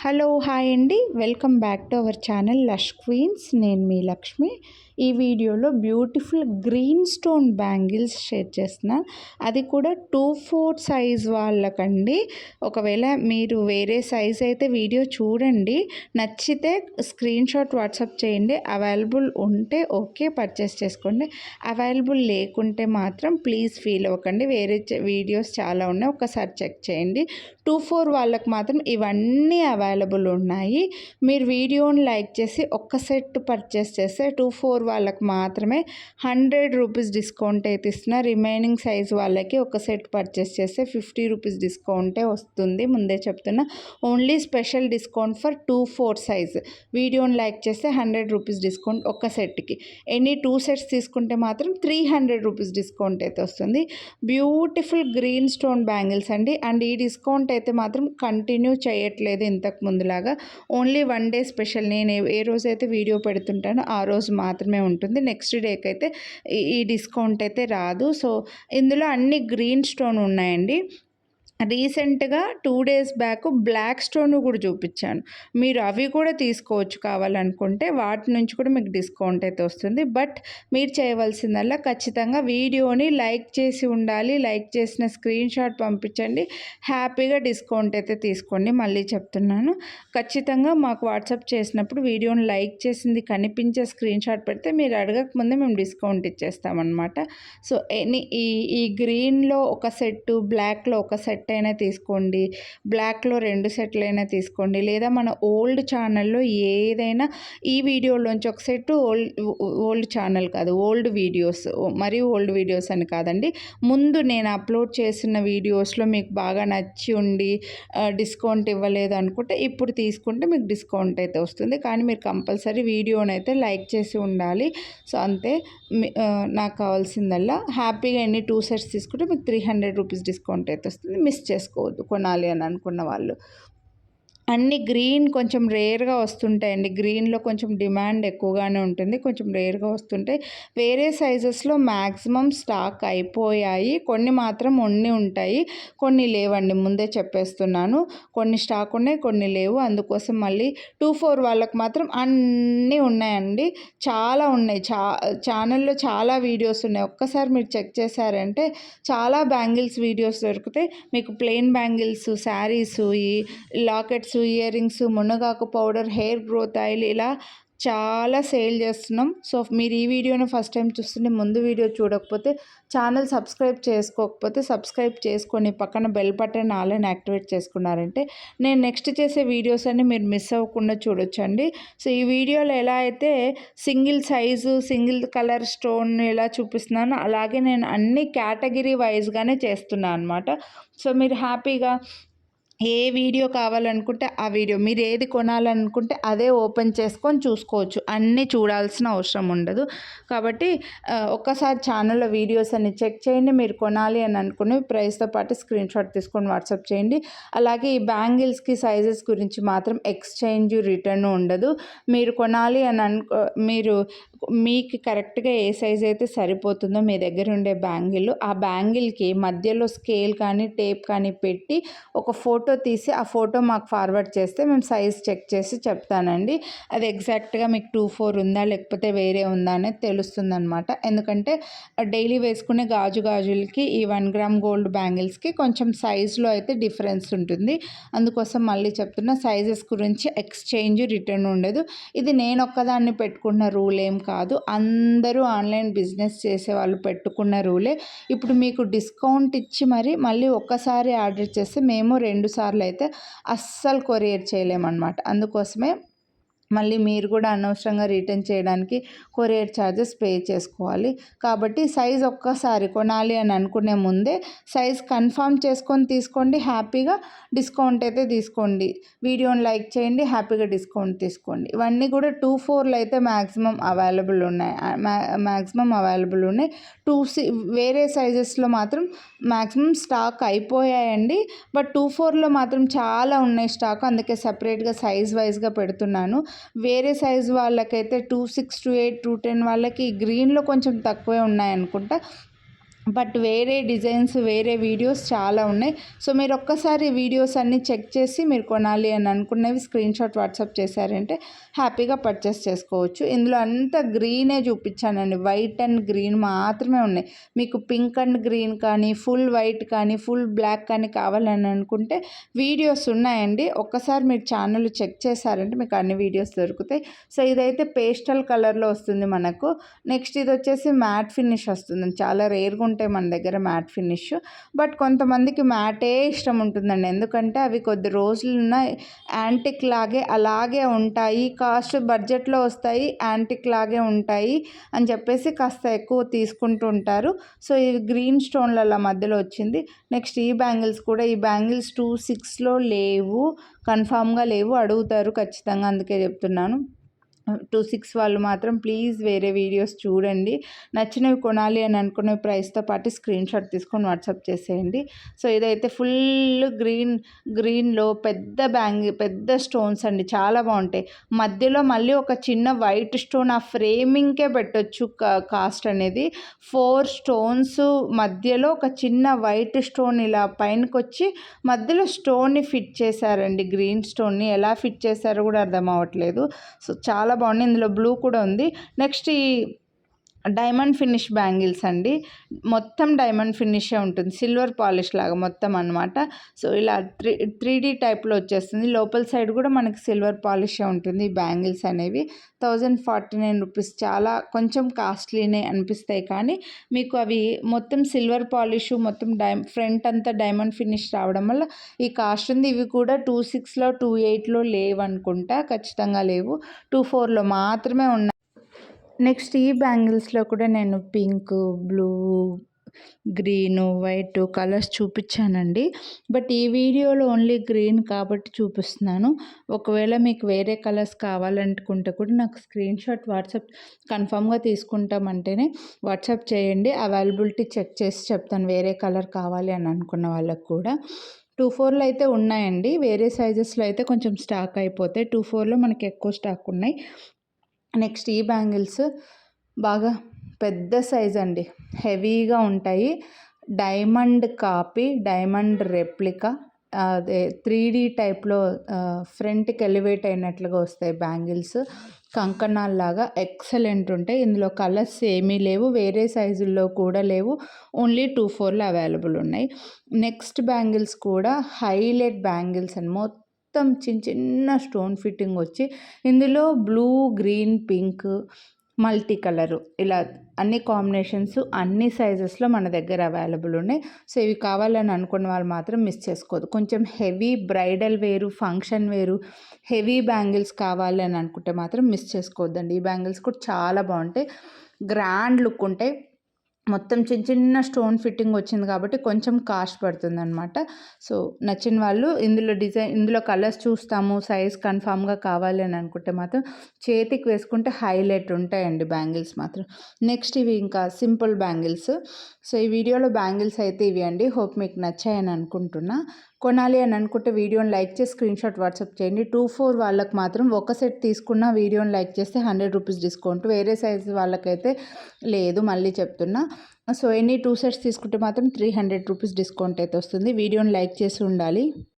Hello hi అండి, welcome back to our channel lush queens. నేను మీ లక్ష్మి. ఈ వీడియోలో beautiful green stone bangles share చేస్తున్నా. అది కూడా 2/4 సైజ్ వాళ్ళకండి. ఒకవేళ మీరు వేరే సైజ్ అయితే వీడియో చూడండి, నచ్చితే స్క్రీన్ షాట్ వాట్సాప్ చేయండి. అవైలబుల్ ఉంటే ఓకే, పర్చేస్ చేసుకోండి. అవైలబుల్ లేకుంటే మాత్రం ప్లీజ్ ఫీల్ అవ్వకండి, వేరే వీడియోస్ చాలా ఉన్నాయి, ఒకసారి చెక్ చేయండి. 2/4 వాళ్ళకి మాత్రం ఇవన్నీ అవైలబుల్ ఉన్నాయి. మీరు వీడియోని లైక్ చేసి ఒక్క సెట్ పర్చేస్ చేస్తే 2/4 వాళ్ళకి మాత్రమే 100 రూపీస్ డిస్కౌంట్ అయితే ఇస్తున్నా. రిమైనింగ్ సైజ్ వాళ్ళకి ఒక సెట్ పర్చేస్ చేస్తే 50 రూపీస్ డిస్కౌంటే వస్తుంది. ముందే చెప్తున్నా, only special discount for 2/4 size. వీడియోని లైక్ చేస్తే 100 రూపీస్ డిస్కౌంట్ ఒక్క సెట్కి. ఎనీ 2 సెట్స్ తీసుకుంటే మాత్రం 300 రూపీస్ డిస్కౌంట్ అయితే వస్తుంది. బ్యూటిఫుల్ గ్రీన్ స్టోన్ బ్యాంగిల్స్ అండి. అండ్ ఈ డిస్కౌంట్ అయితే మాత్రం కంటిన్యూ చేయట్లేదు ఇంతకు ముందులాగా. Only 1 day special. నేను ఏ రోజైతే వీడియో పెడుతుంటానో ఆ రోజు మాత్రమే ఉంటుంది. నెక్స్ట్ డేకి అయితే ఈ డిస్కౌంట్ అయితే రాదు. సో ఇందులో అన్ని గ్రీన్ స్టోన్ ఉన్నాయండి. రీసెంట్గా 2 డేస్ బ్యాక్ బ్లాక్ స్టోన్ కూడా చూపించాను. మీరు అవి కూడా తీసుకోవచ్చు కావాలనుకుంటే. వాటి నుంచి కూడా మీకు డిస్కౌంట్ అయితే వస్తుంది. బట్ మీరు చేయవలసిందల్లా ఖచ్చితంగా వీడియోని లైక్ చేసి ఉండాలి. లైక్ చేసిన స్క్రీన్ షాట్ పంపించండి, హ్యాపీగా డిస్కౌంట్ అయితే తీసుకోండి. మళ్ళీ చెప్తున్నాను, ఖచ్చితంగా మాకు వాట్సాప్ చేసినప్పుడు వీడియోని లైక్ చేసింది కనిపించే స్క్రీన్ షాట్ పెడితే మీరు అడగకముందే మేము డిస్కౌంట్ ఇచ్చేస్తామన్నమాట. సో ఈ గ్రీన్లో ఒక సెట్టు, బ్లాక్లో ఒక సెట్ అయినా తీసుకోండి, బ్లాక్లో 2 సెట్లు అయినా తీసుకోండి, లేదా మన ఓల్డ్ ఛానల్లో ఏదైనా ఈ వీడియోలోంచి ఒక సెట్, ఓల్డ్ ఛానల్ కాదు, ఓల్డ్ వీడియోస్, మరీ ఓల్డ్ వీడియోస్ అని కాదండి, ముందు నేను అప్లోడ్ చేసిన వీడియోస్లో మీకు బాగా నచ్చి ఉండి డిస్కౌంట్ ఇవ్వలేదు అనుకుంటే ఇప్పుడు తీసుకుంటే మీకు డిస్కౌంట్ అయితే వస్తుంది. కానీ మీరు కంపల్సరీ వీడియోని అయితే లైక్ చేసి ఉండాలి. సో అంతే. నాకు కావాల్సిందల్లా హ్యాపీగా ఎన్ని 2 సెట్స్ తీసుకుంటే మీకు 300 రూపీస్ డిస్కౌంట్ అయితే వస్తుంది. మిస్ చేసుకోవద్దు కొనాలి అని అనుకున్న వాళ్ళు. అన్ని గ్రీన్ కొంచెం రేర్గా వస్తుంటాయండి. గ్రీన్లో కొంచెం డిమాండ్ ఎక్కువగానే ఉంటుంది, కొంచెం రేర్గా వస్తుంటాయి. వేరే సైజెస్లో మ్యాక్సిమం స్టాక్ అయిపోయాయి. కొన్ని మాత్రం ఉంటాయి, కొన్ని లేవండి. ముందే చెప్పేస్తున్నాను, కొన్ని స్టాక్ ఉన్నాయి, కొన్ని లేవు. అందుకోసం మళ్ళీ 2/4 వాళ్ళకి మాత్రం అన్నీ ఉన్నాయండి. చాలా ఉన్నాయి. ఛానల్లో చాలా వీడియోస్ ఉన్నాయి. ఒక్కసారి మీరు చెక్ చేశారంటే చాలా బ్యాంగిల్స్ వీడియోస్ దొరుకుతాయి మీకు. ప్లెయిన్ బ్యాంగిల్స్, శారీస్, ఈ లాకెట్స్, ఇయర్ రింగ్స్, మునగాకు పౌడర్, హెయిర్ గ్రోత్ ఆయిల్, ఇలా చాలా సేల్ చేస్తున్నాం. సో మీరు ఈ వీడియోని ఫస్ట్ టైం చూస్తుంటే, ముందు వీడియో చూడకపోతే, ఛానల్ సబ్స్క్రైబ్ చేసుకోకపోతే సబ్స్క్రైబ్ చేసుకొని పక్కన బెల్ బటన్ ఆలని యాక్టివేట్ చేసుకున్నారంటే నేను నెక్స్ట్ చేసే వీడియోస్ అన్ని మీరు మిస్ అవ్వకుండా చూడొచ్చండి. సో ఈ వీడియోలో ఎలా అయితే single size, single colour stone ఎలా చూపిస్తున్నానో అలాగే నేను అన్ని కేటగిరీ వైజ్గానే చేస్తున్నాను అనమాట. సో మీరు హ్యాపీగా ఏ వీడియో కావాలనుకుంటే ఆ వీడియో, మీరు ఏది కొనాలనుకుంటే అదే ఓపెన్ చేసుకొని చూసుకోవచ్చు. అన్నీ చూడాల్సిన అవసరం ఉండదు. కాబట్టి ఒక్కసారి ఛానల్లో వీడియోస్ అన్ని చెక్ చేయండి. మీరు కొనాలి అని అనుకుని ప్రైస్తో పాటు స్క్రీన్ షాట్ తీసుకొని వాట్సాప్ చేయండి. అలాగే ఈ బ్యాంగిల్స్కి సైజెస్ గురించి మాత్రం ఎక్స్చేంజ్, రిటర్న్ ఉండదు. మీరు కొనాలి అని మీరు మీకు కరెక్ట్గా ఏ సైజ్ అయితే సరిపోతుందో మీ దగ్గర ఉండే బ్యాంగిల్, ఆ బ్యాంగిల్కి మధ్యలో స్కేల్ కానీ టేప్ కానీ పెట్టి ఒక ఫోటో తీసి ఆ ఫోటో మాకు ఫార్వర్డ్ చేస్తే మేము సైజ్ చెక్ చేసి చెప్తానండి. అది ఎగ్జాక్ట్గా మీకు 2/4 ఉందా లేకపోతే వేరే ఉందా అనేది తెలుస్తుంది అనమాట. ఎందుకంటే డైలీ వేసుకునే గాజులకి ఈ 1 గ్రామ్ గోల్డ్ బ్యాంగిల్స్కి కొంచెం సైజులో అయితే డిఫరెన్స్ ఉంటుంది. అందుకోసం మళ్ళీ చెప్తున్నా, సైజెస్ గురించి ఎక్స్చేంజ్, రిటర్న్ ఉండదు. ఇది నేను ఒక్కదాన్ని పెట్టుకున్న రూల్ ఏం కాదు, అందరూ ఆన్లైన్ బిజినెస్ చేసే వాళ్ళు పెట్టుకున్న రూలే. ఇప్పుడు మీకు డిస్కౌంట్ ఇచ్చి మళ్ళీ ఒక్కసారి ఆర్డర్ చేస్తే మేము 2 సార్లు అయితే అస్సలు కొరియర్ చేయలేమన్నమాట. అందుకోసమే మళ్ళీ మీరు కూడా అనవసరంగా రిటర్న్ చేయడానికి కొరియర్ ఛార్జెస్ పే చేసుకోవాలి. కాబట్టి సైజ్ ఒక్కసారి కొనాలి అని అనుకునే ముందే సైజ్ కన్ఫర్మ్ చేసుకొని తీసుకోండి. హ్యాపీగా డిస్కౌంట్ అయితే తీసుకోండి. వీడియోని లైక్ చేయండి, హ్యాపీగా డిస్కౌంట్ తీసుకోండి. ఇవన్నీ కూడా 2/4లో అయితే మ్యాక్సిమం అవైలబుల్ ఉన్నాయి. వేరే సైజెస్లో మాత్రం మ్యాక్సిమం స్టాక్ అయిపోయాయండి. బట్ 2/4లో మాత్రం చాలా ఉన్నాయి స్టాక్. అందుకే సపరేట్గా సైజ్ వైజ్గా పెడుతున్నాను. వేరే సైజ్ వాళ్ళకైతే 2/6, 2/8, 2/10 వాళ్ళకి గ్రీన్లో కొంచెం తక్కువే ఉన్నాయనుకుంటా. బట్ వేరే డిజైన్స్ వేరే వీడియోస్ చాలా ఉన్నాయి. సో మీరు ఒక్కసారి వీడియోస్ అన్నీ చెక్ చేసి మీరు కొనాలి అని అనుకున్నవి స్క్రీన్ షాట్ వాట్సాప్ చేశారంటే హ్యాపీగా పర్చేస్ చేసుకోవచ్చు. ఇందులో అంతా గ్రీనే చూపించానండి, వైట్ అండ్ గ్రీన్ మాత్రమే ఉన్నాయి. మీకు పింక్ అండ్ గ్రీన్ కానీ ఫుల్ వైట్ కానీ ఫుల్ బ్లాక్ కానీ కావాలని అనుకుంటే వీడియోస్ ఉన్నాయండి. ఒక్కసారి మీరు ఛానల్ చెక్ చేశారంటే మీకు అన్ని వీడియోస్ దొరుకుతాయి. సో ఇదైతే పేస్టల్ కలర్లో వస్తుంది మనకు. నెక్స్ట్ ఇది వచ్చేసి మ్యాట్ ఫినిష్ వస్తుంది. చాలా రేర్గా ఉంటాయి మన దగ్గర మ్యాట్ ఫినిష్. బట్ కొంతమందికి మ్యాటే ఇష్టం ఉంటుందండి, ఎందుకంటే అవి కొద్ది రోజులున్న యాంటిక్ లాగే అలాగే ఉంటాయి, కాస్ట్ బడ్జెట్లో వస్తాయి, యాంటిక్ లాగే ఉంటాయి అని చెప్పేసి కాస్త ఎక్కువ తీసుకుంటూ ఉంటారు. సో ఇది గ్రీన్ స్టోన్ల మధ్యలో వచ్చింది. నెక్స్ట్ ఈ బ్యాంగిల్స్ కూడా, ఈ బ్యాంగిల్స్ 26లో లేవు, కన్ఫామ్గా లేవు, అడుగుతారు ఖచ్చితంగా, అందుకే చెప్తున్నాను. 26 వాళ్ళు మాత్రం ప్లీజ్ వేరే వీడియోస్ చూడండి. నచ్చినవి కొనాలి అని అనుకునే ప్రైస్తో పాటు స్క్రీన్ షాట్ తీసుకొని వాట్సాప్ చేసేయండి. సో ఇదైతే ఫుల్ గ్రీన్లో పెద్ద స్టోన్స్ అండి, చాలా బాగుంటాయి. మధ్యలో మళ్ళీ ఒక చిన్న వైట్ స్టోన్, ఆ ఫ్రేమింగ్కే పెట్టొచ్చు కాస్ట్ అనేది. 4 స్టోన్స్ మధ్యలో ఒక చిన్న వైట్ స్టోన్ ఇలా పైనకి వచ్చి మధ్యలో స్టోన్ని ఫిట్ చేశారండి. గ్రీన్ స్టోన్ని ఎలా ఫిట్ చేశారో కూడా అర్థం అవ్వట్లేదు. సో చాలా బాగుంది. ఇందులో బ్లూ కూడా ఉంది. నెక్స్ట్ ఈ డైమండ్ ఫినిష్ బ్యాంగిల్స్ అండి, మొత్తం డైమండ్ ఫినిషే ఉంటుంది, సిల్వర్ పాలిష్ లాగా మొత్తం అనమాట. సో ఇలా 3D టైప్లో వచ్చేస్తుంది. లోపల సైడ్ కూడా మనకి సిల్వర్ పాలిషే ఉంటుంది. ఈ బ్యాంగిల్స్ అనేవి 1049 రూపీస్, చాలా కొంచెం కాస్ట్లీనే అనిపిస్తాయి, కానీ మీకు అవి మొత్తం సిల్వర్ పాలిష్, మొత్తం ఫ్రంట్ అంతా డైమండ్ ఫినిష్ రావడం వల్ల ఈ కాస్ట్ ఉంది. ఇవి కూడా 26లో 28లో లేవు అనుకుంటా, ఖచ్చితంగా లేవు, 24లో మాత్రమే ఉన్నాయి. నెక్స్ట్ ఈ బ్యాంగిల్స్లో కూడా నేను pink, blue, green, white colours చూపించానండి. బట్ ఈ వీడియోలో ఓన్లీ గ్రీన్ కాబట్టి చూపిస్తున్నాను. ఒకవేళ మీకు వేరే కలర్స్ కావాలనుకుంటే కూడా నాకు స్క్రీన్ షాట్ వాట్సాప్ కన్ఫామ్గా తీసుకుంటామంటేనే వాట్సాప్ చేయండి. అవైలబిలిటీ చెక్ చేసి చెప్తాను, వేరే కలర్ కావాలి అని అనుకున్న వాళ్ళకు కూడా. 24లో అయితే ఉన్నాయండి, వేరే సైజెస్లో అయితే కొంచెం స్టాక్ అయిపోతాయి. 24లో మనకి ఎక్కువ స్టాక్ ఉన్నాయి. నెక్స్ట్ ఈ బ్యాంగిల్స్ బాగా పెద్ద సైజ్ అండి, హెవీగా ఉంటాయి. డైమండ్ కాపీ, డైమండ్ రెప్లికా, అదే 3D టైప్లో ఫ్రంట్కి ఎలివేట్ అయినట్లుగా వస్తాయి బ్యాంగిల్స్. కంకణాల్లాగా ఎక్సలెంట్ ఉంటాయి. ఇందులో కలర్స్ ఏమీ లేవు, వేరే సైజుల్లో కూడా లేవు, ఓన్లీ 24లో అవైలబుల్ ఉన్నాయి. నెక్స్ట్ బ్యాంగిల్స్ కూడా హైలైట్ బ్యాంగిల్స్ అని మొత్తం చిన్న స్టోన్ ఫిట్టింగ్ వచ్చి ఇందులో blue, green, pink, multi colour ఇలా అన్ని కాంబినేషన్స్ అన్ని సైజెస్లో మన దగ్గర అవైలబుల్ ఉన్నాయి. సో ఇవి కావాలని అనుకున్న వాళ్ళు మాత్రం మిస్ చేసుకోవద్దు. కొంచెం హెవీ బ్రైడల్ వేరు, ఫంక్షన్ వేరు, హెవీ బ్యాంగిల్స్ కావాలి అని అనుకుంటే మాత్రం మిస్ చేసుకోవద్దండి. ఈ బ్యాంగిల్స్ కూడా చాలా బాగుంటాయి, గ్రాండ్ లుక్ ఉంటాయి. మొత్తం చిన్న స్టోన్ ఫిట్టింగ్ వచ్చింది కాబట్టి కొంచెం కాస్ట్ పడుతుంది అనమాట. సో నచ్చిన వాళ్ళు ఇందులో కలర్స్ చూస్తాము, సైజ్ కన్ఫామ్గా కావాలి అని అనుకుంటే మాత్రం చేతికి వేసుకుంటే హైలైట్ ఉంటాయండి బ్యాంగిల్స్ మాత్రం. నెక్స్ట్ ఇవి ఇంకా సింపుల్ బ్యాంగిల్స్. సో ఈ వీడియోలో బ్యాంగిల్స్ అయితే ఇవి అండి. హోప్ మీకు నచ్చాయని అనుకుంటున్నా. కొనాలి అని అనుకుంటే వీడియోని లైక్ చేసి స్క్రీన్ షాట్ వాట్సాప్ చేయండి. 24 వాళ్ళకి మాత్రం ఒక సెట్ తీసుకున్న వీడియోని లైక్ చేస్తే 100 రూపీస్ డిస్కౌంట్, వేరే సైజ్ వాళ్ళకైతే లేదు, మళ్ళీ చెప్తున్నా. సో ఎనీ 2 సెట్స్ తీసుకుంటే మాత్రం 300 రూపీస్ డిస్కౌంట్ అయితే వస్తుంది. వీడియోని లైక్ చేసి ఉండాలి.